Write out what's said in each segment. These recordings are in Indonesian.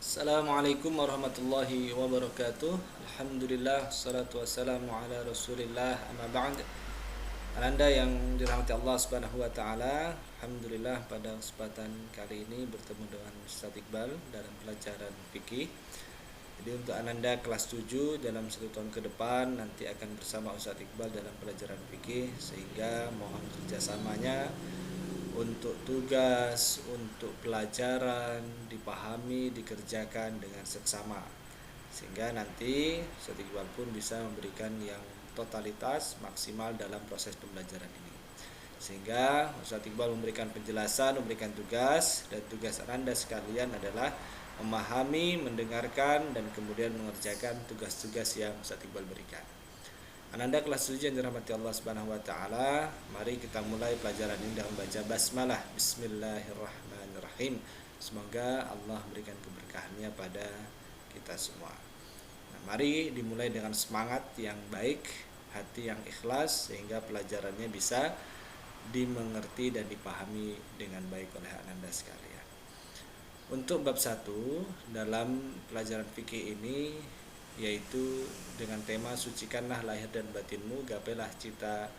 Assalamualaikum warahmatullahi wabarakatuh. Alhamdulillah, salatu wassalamu ala rasulillah, amma ba'd. Ananda yang dirahmati Allah subhanahu wa ta'ala, alhamdulillah pada kesempatan kali ini bertemu dengan Ustaz Iqbal dalam pelajaran fikih. Jadi untuk Ananda kelas 7 dalam 1 tahun ke depan nanti akan bersama Ustaz Iqbal dalam pelajaran fikih, sehingga mohon kerjasamanya untuk tugas, untuk pelajaran dipahami, dikerjakan dengan seksama, sehingga nanti Ustaz Iqbal pun bisa memberikan yang totalitas maksimal dalam proses pembelajaran ini, sehingga Ustaz Iqbal memberikan penjelasan, memberikan tugas, dan tugas Anda sekalian adalah memahami, mendengarkan, dan kemudian mengerjakan tugas-tugas yang Ustaz Iqbal berikan. Ananda kelas 7 yang dirahmati Allah Subhanahu wa taala, mari kita mulai pelajaran ini dengan baca basmalah. Bismillahirrahmanirrahim. Semoga Allah memberikan keberkahannya pada kita semua. Nah, mari dimulai dengan semangat yang baik, hati yang ikhlas, sehingga pelajarannya bisa dimengerti dan dipahami dengan baik oleh Ananda sekalian. Untuk bab 1 dalam pelajaran fikih ini, yaitu dengan tema sucikanlah lahir dan batinmu, gapailah cinta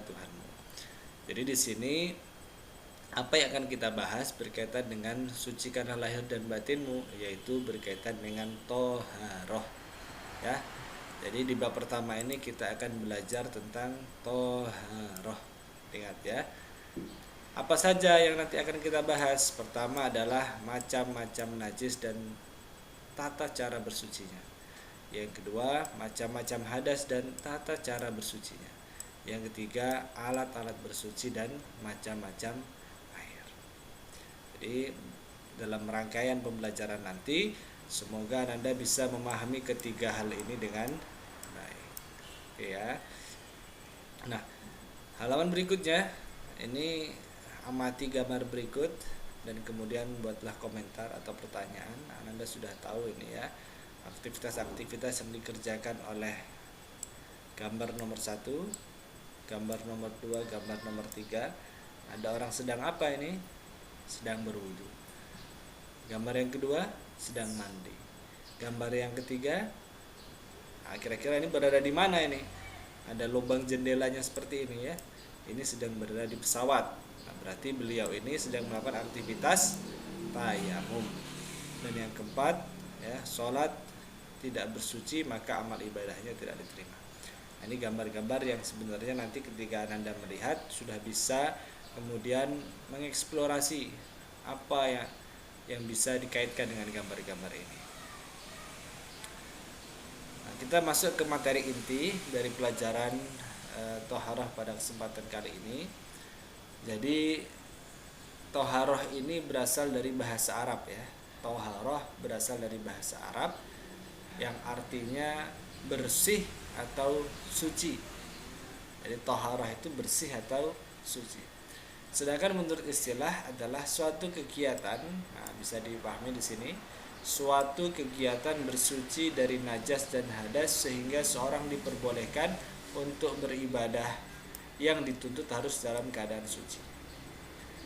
Tuhanmu. Jadi di sini apa yang akan kita bahas berkaitan dengan sucikanlah lahir dan batinmu, yaitu berkaitan dengan toharoh, ya. Jadi di bab pertama ini kita akan belajar tentang toharoh. Ingat ya, apa saja yang nanti akan kita bahas. Pertama adalah macam-macam najis dan tata cara bersucinya. Yang kedua, macam-macam hadas dan tata cara bersucinya. Yang ketiga, alat-alat bersuci dan macam-macam air. Jadi dalam rangkaian pembelajaran nanti, semoga Anda bisa memahami ketiga hal ini dengan baik. Oke ya. Nah, halaman berikutnya ini amati gambar berikut dan kemudian buatlah komentar atau pertanyaan. Anda sudah tahu ini ya, aktivitas-aktivitas yang dikerjakan oleh gambar nomor 1, gambar nomor 2, gambar nomor 3. Ada orang sedang apa ini? Sedang berwudu. Gambar yang kedua sedang mandi. Gambar yang ketiga, kira-kira ini berada di mana ini? Ada lubang jendelanya seperti ini ya. Ini sedang berada di pesawat. Berarti beliau ini sedang melakukan aktivitas tayamum. Dan yang keempat, ya, sholat tidak bersuci maka amal ibadahnya tidak diterima. Nah, ini gambar-gambar yang sebenarnya nanti ketika Anda melihat sudah bisa kemudian mengeksplorasi apa ya yang bisa dikaitkan dengan gambar-gambar ini. Nah, kita masuk ke materi inti dari pelajaran toharah pada kesempatan kali ini. Jadi toharoh ini berasal dari bahasa Arab ya. Toharoh berasal dari bahasa Arab yang artinya bersih atau suci. Jadi toharoh itu bersih atau suci. Sedangkan menurut istilah adalah suatu kegiatan, nah bisa dipahami di sini, suatu kegiatan bersuci dari najas dan hadas sehingga seorang diperbolehkan untuk beribadah yang dituntut harus dalam keadaan suci.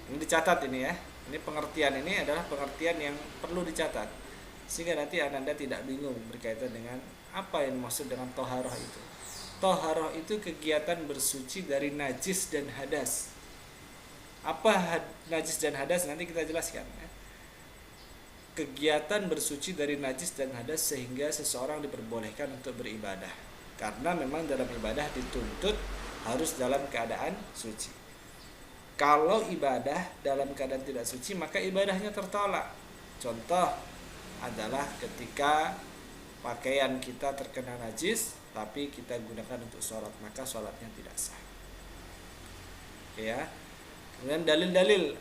Ini dicatat ini ya. Ini pengertian ini adalah pengertian yang perlu dicatat, sehingga nanti Anda tidak bingung berkaitan dengan apa yang dimaksud dengan toharoh itu. Toharoh itu kegiatan bersuci dari najis dan hadas. Apa najis dan hadas nanti kita jelaskan ya. Kegiatan bersuci dari najis dan hadas sehingga seseorang diperbolehkan untuk beribadah, karena memang dalam ibadah dituntut harus dalam keadaan suci. Kalau ibadah dalam keadaan tidak suci, maka ibadahnya tertolak. Contoh adalah ketika pakaian kita terkena najis, tapi kita gunakan untuk sholat, maka sholatnya tidak sah. Oke ya. Kemudian dalil-dalil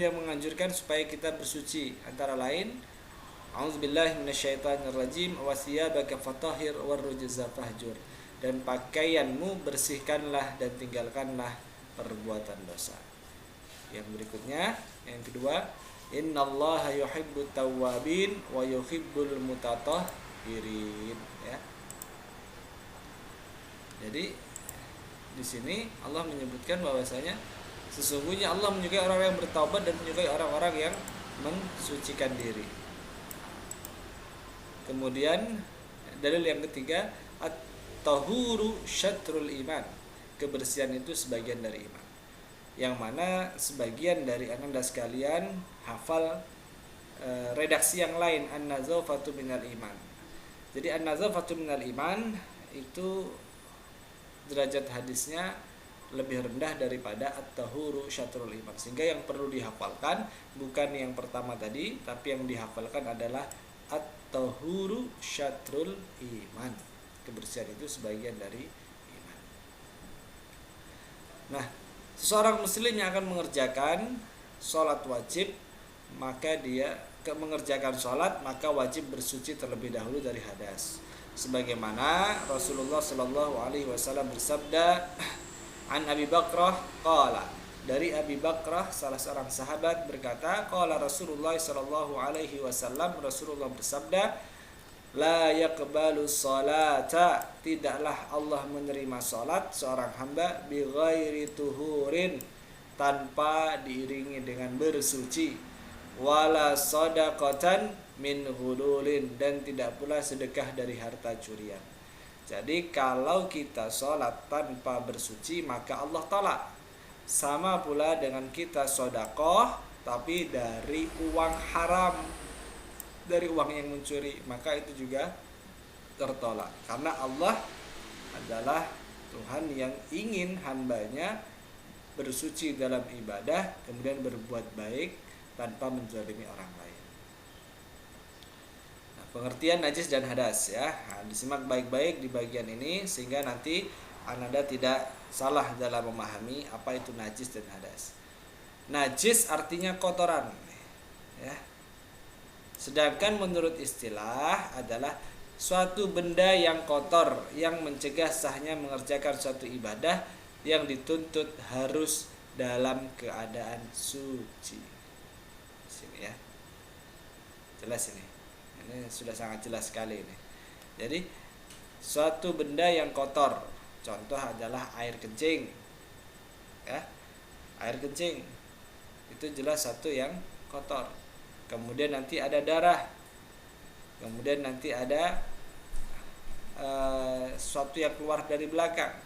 yang menganjurkan supaya kita bersuci, antara lain A'udzubillahi minasyaitonirrajim wasiyabaka fatahhir warrujza fahjur, dan pakaianmu bersihkanlah dan tinggalkanlah perbuatan dosa. Yang berikutnya, yang kedua, innallaha yuhibbut tawwabin wa yuhibbul mutatahhirin ya. Jadi di sini Allah menyebutkan bahwasanya Sesungguhnya Allah menyukai orang yang bertaubat dan menyukai orang-orang yang mensucikan diri. Kemudian dalil yang ketiga, at-tahuru syatrul iman. Kebersihan itu sebagian dari iman. Yang mana sebagian dari Anda sekalian hafal redaksi yang lain, an-nazafatu minal iman. Jadi an-nazafatu minal iman itu derajat hadisnya lebih rendah daripada at-tahuru syatrul iman. Sehingga yang perlu dihafalkan bukan yang pertama tadi, tapi yang dihafalkan adalah at-tahuru syatrul iman. Kebersihan itu sebagian dari iman. Nah, seseorang muslim yang akan mengerjakan sholat wajib, maka dia mengerjakan sholat, maka wajib bersuci terlebih dahulu dari hadas. Sebagaimana Rasulullah Shallallahu Alaihi Wasallam bersabda, an Abi Bakrah qala, dari Abi Bakrah salah seorang sahabat berkata, qala Rasulullah Shallallahu Alaihi Wasallam, Rasulullah bersabda, la yaqbalu salata, tidaklah Allah menerima salat seorang hamba bi ghairi tuhurin, tanpa diiringi dengan bersuci, wala sadaqatan min ghululin, dan tidak pula sedekah dari harta curian. Jadi kalau kita sholat tanpa bersuci maka Allah tolak. Sama pula dengan kita sedekah tapi dari uang haram, dari uang yang mencuri, maka itu juga tertolak. Karena Allah adalah Tuhan yang ingin hambanya bersuci dalam ibadah, kemudian berbuat baik tanpa menzalimi orang lain. Nah, pengertian najis dan hadas ya. Nah, disimak baik-baik di bagian ini sehingga nanti Anda tidak salah dalam memahami apa itu najis dan hadas. Najis artinya kotoran ya. Sedangkan menurut istilah adalah suatu benda yang kotor yang mencegah sahnya mengerjakan suatu ibadah yang dituntut harus dalam keadaan suci. Sini ya, jelas ini sudah sangat jelas sekali ini. Jadi suatu benda yang kotor, contoh adalah air kencing ya, air kencing itu jelas satu yang kotor. Kemudian nanti ada darah, kemudian nanti ada sesuatu yang keluar dari belakang.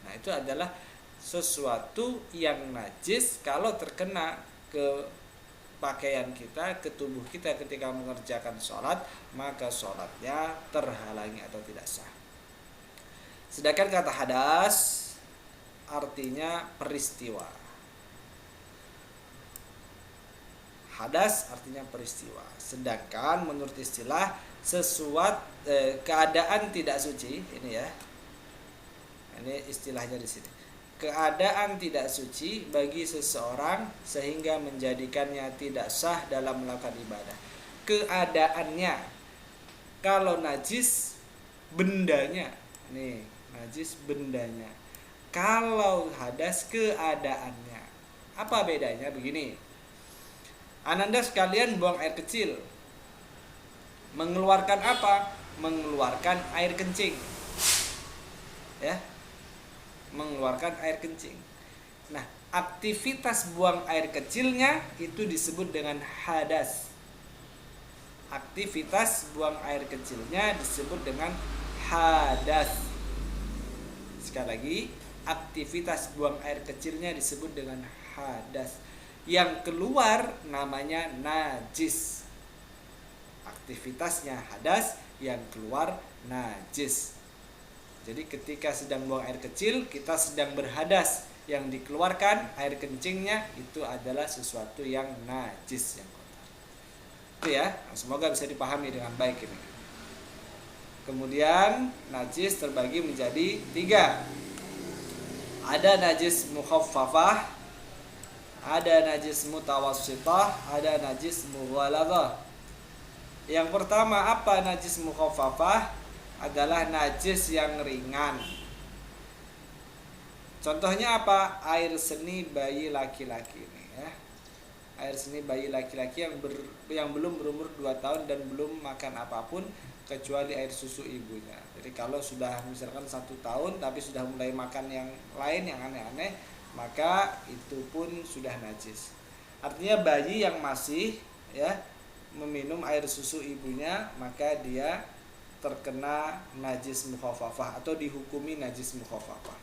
Nah, itu adalah sesuatu yang najis kalau terkena ke pakaian kita, ke tubuh kita ketika mengerjakan sholat, maka sholatnya terhalangi atau tidak sah. Sedangkan kata hadas artinya peristiwa. Hadas artinya peristiwa. Sedangkan menurut istilah sesuatu keadaan tidak suci, ini ya. Ini istilahnya di sini. Keadaan tidak suci bagi seseorang sehingga menjadikannya tidak sah dalam melakukan ibadah. Keadaannya. Kalau najis bendanya. Nih, najis bendanya. Kalau hadas keadaannya. Apa bedanya? Begini. Ananda sekalian buang air kecil. Mengeluarkan apa? Mengeluarkan air kencing. Ya. Mengeluarkan air kencing. Nah, aktivitas buang air kecilnya itu disebut dengan hadas. Aktivitas buang air kecilnya disebut dengan hadas. Sekali lagi, aktivitas buang air kecilnya disebut dengan hadas. Yang keluar namanya najis. Aktivitasnya hadas, yang keluar najis. Jadi ketika sedang buang air kecil, kita sedang berhadas. Yang dikeluarkan air kencingnya itu adalah sesuatu yang najis, yang kotor. Itu ya, semoga bisa dipahami dengan baik ini. Kemudian najis terbagi menjadi 3. Ada najis mukhaffafah, ada najis mutawassithah, ada najis mughaladzah. Yang pertama, apa najis mukhaffafah? Adalah najis yang ringan. Contohnya apa? Air seni bayi laki-laki ini ya. Air seni bayi laki-laki yang belum berumur 2 tahun dan belum makan apapun kecuali air susu ibunya. Jadi kalau sudah misalkan 1 tahun tapi sudah mulai makan yang lain yang aneh-aneh, maka itu pun sudah najis. Artinya bayi yang masih meminum air susu ibunya, maka dia terkena najis mukhafafah atau dihukumi najis mukhafafah.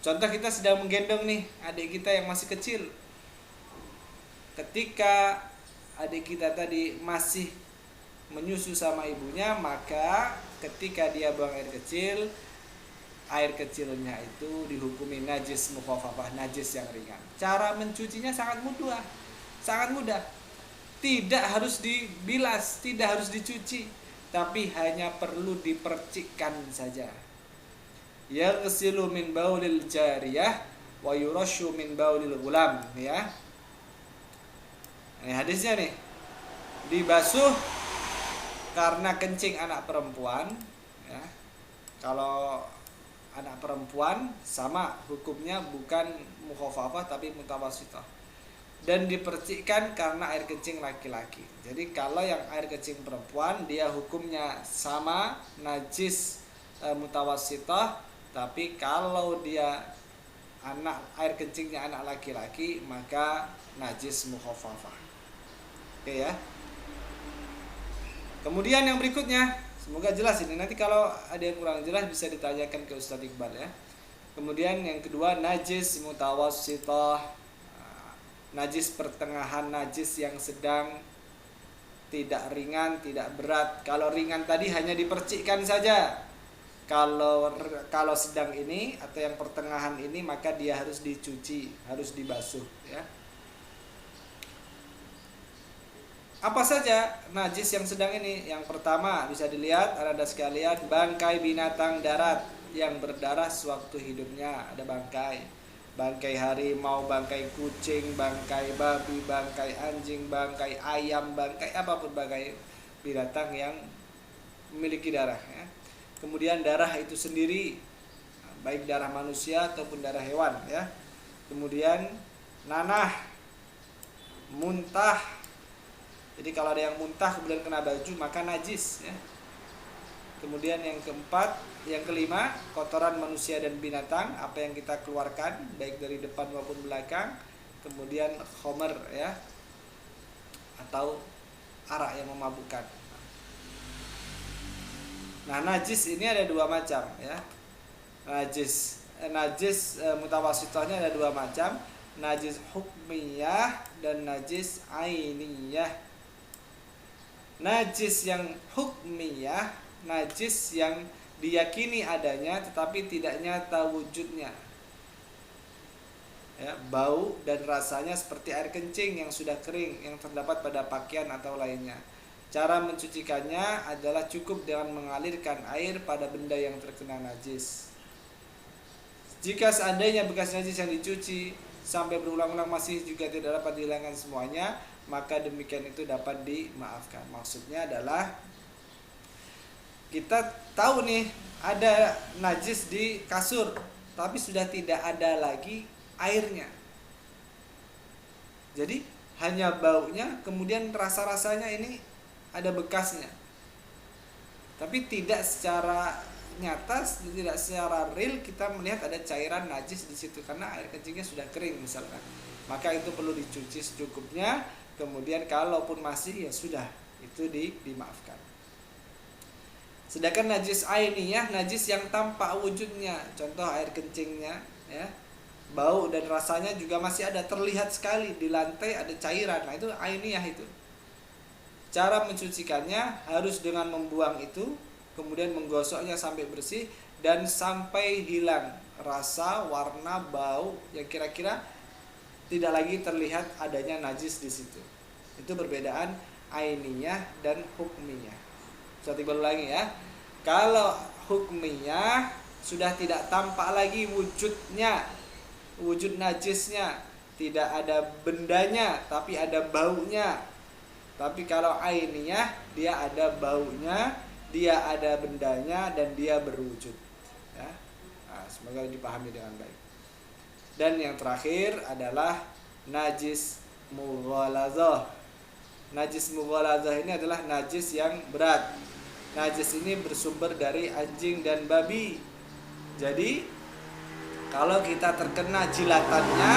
Contoh, kita sedang menggendong nih adik kita yang masih kecil. Ketika adik kita tadi masih menyusu sama ibunya, maka ketika dia buang air kecilnya itu dihukumi najis mukhafafah, najis yang ringan. Cara mencucinya sangat mudah. Tidak harus dibilas, tidak harus dicuci, tapi hanya perlu dipercikkan saja. Yaghsilu min baulil jariyah wa yurashu min baulil ghulam, ya. Ini hadisnya nih. Dibasuh karena kencing anak perempuan, ya. Kalau anak perempuan sama hukumnya, bukan mukhafafah tapi mutawassithah. Dan dipercikkan karena air kencing laki-laki. Jadi kalau yang air kencing perempuan, dia hukumnya sama, najis mutawassithah. Tapi kalau dia air kencingnya anak laki-laki, maka najis mukhafafah. Oke ya. Kemudian yang berikutnya, semoga jelas ini. Nanti kalau ada yang kurang jelas bisa ditanyakan ke Ustadz Iqbal ya. Kemudian yang kedua, najis mutawassithah. Najis pertengahan, najis yang sedang, tidak ringan, tidak berat. Kalau ringan tadi hanya dipercikkan saja. Kalau sedang ini atau yang pertengahan ini, maka dia harus dicuci, harus dibasuh ya. Apa saja najis yang sedang ini? Yang pertama bisa dilihat Anda sekalian, bangkai binatang darat yang berdarah sewaktu hidupnya. Ada bangkai harimau, bangkai kucing, bangkai babi, bangkai anjing, bangkai ayam, bangkai apapun, bangkai binatang yang memiliki darah ya. Kemudian darah itu sendiri, baik darah manusia ataupun darah hewan ya. Kemudian nanah, muntah. Jadi kalau ada yang muntah kemudian kena baju, maka najis ya. Kemudian yang kelima, kotoran manusia dan binatang, apa yang kita keluarkan baik dari depan maupun belakang. Kemudian khomer ya, atau arak yang memabukkan. Nah, najis ini ada dua macam ya. Najis mutawassithahnya ada dua macam, najis hukmiyah dan najis ainiyah. Najis yang hukmiyah, najis yang diyakini adanya tetapi tidak nyata wujudnya ya, bau dan rasanya seperti air kencing yang sudah kering yang terdapat pada pakaian atau lainnya. Cara mencucikannya adalah cukup dengan mengalirkan air pada benda yang terkena najis. Jika seandainya bekas najis yang dicuci sampai berulang-ulang masih juga tidak dapat dihilangkan semuanya, maka demikian itu dapat dimaafkan. Maksudnya adalah kita tahu nih ada najis di kasur, tapi sudah tidak ada lagi airnya. Jadi hanya baunya, kemudian rasa-rasanya ini ada bekasnya. Tapi tidak secara nyata, tidak secara real kita melihat ada cairan najis di situ karena air kencingnya sudah kering misalkan. Maka itu perlu dicuci secukupnya. Kemudian kalaupun masih, ya sudah, itu dimaafkan. Sedangkan najis ainiyah, najis yang tampak wujudnya, contoh air kencingnya ya, bau dan rasanya juga masih ada, terlihat sekali di lantai ada cairan. Nah, itu ainiyah itu. Cara mencucikannya harus dengan membuang itu, kemudian menggosoknya sampai bersih dan sampai hilang rasa, warna, bau yang kira-kira tidak lagi terlihat adanya najis di situ. Itu perbedaan ainiyah dan hukmiyah. Saya timbul lagi ya. Kalau hukmiyah sudah tidak tampak lagi wujudnya, wujud najisnya, tidak ada bendanya tapi ada baunya. Tapi kalau ainiyah, dia ada baunya, dia ada bendanya, dan dia berwujud ya. Nah, semoga dipahami dengan baik. Dan yang terakhir adalah najis mughalazah. Najis mughalazah ini adalah najis yang berat. Najis ini bersumber dari anjing dan babi. Jadi Kalau kita terkena jilatannya,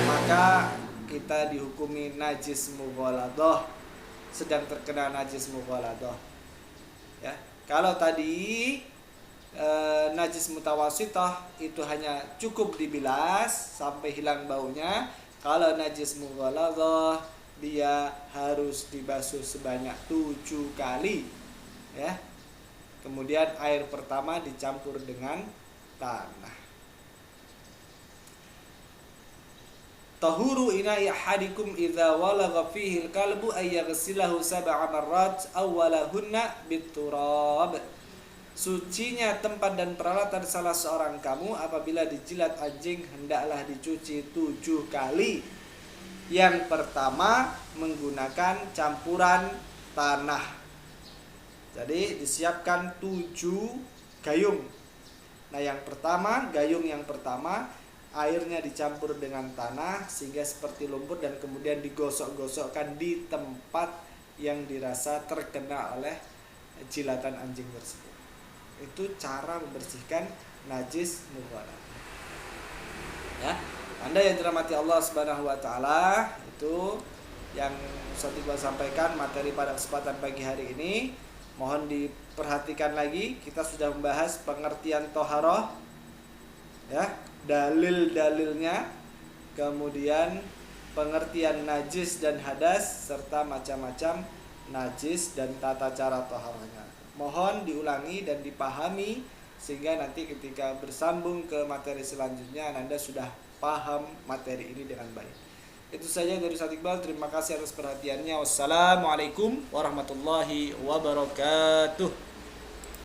maka kita dihukumi najis mughaladah, sedang terkena najis mughaladah. Ya. Kalau tadi najis mutawasithah itu hanya cukup dibilas sampai hilang baunya. Kalau najis mughaladah dia harus dibasuh sebanyak 7 kali. Ya. Kemudian air pertama dicampur dengan tanah. Tahuru ina'i ahadikum idza walagha fihi al-kalbu ay yaghsilahu 7 marrat awwalahunna bit-turab. Sucinya tempat dan peralatan salah seorang kamu apabila dijilat anjing hendaklah dicuci 7 kali. Yang pertama menggunakan campuran tanah. Jadi disiapkan 7 gayung. Nah, yang pertama, gayung yang pertama airnya dicampur dengan tanah sehingga seperti lumpur dan kemudian digosok-gosokkan di tempat yang dirasa terkena oleh jilatan anjing tersebut. Itu cara membersihkan najis mughalladah. Ya, Anda yang dirahmati Allah Subhanahu wa taala, itu yang Ustaz Iqbal sampaikan materi pada kesempatan pagi hari ini. Mohon diperhatikan lagi, kita sudah membahas pengertian toharoh, ya, dalil-dalilnya, kemudian pengertian najis dan hadas serta macam-macam najis dan tata cara taharahnya. Mohon diulangi dan dipahami sehingga nanti ketika bersambung ke materi selanjutnya Anda sudah paham materi ini dengan baik. Itu saja dari Ustaz Iqbal. Terima kasih atas perhatiannya. Wassalamualaikum warahmatullahi wabarakatuh.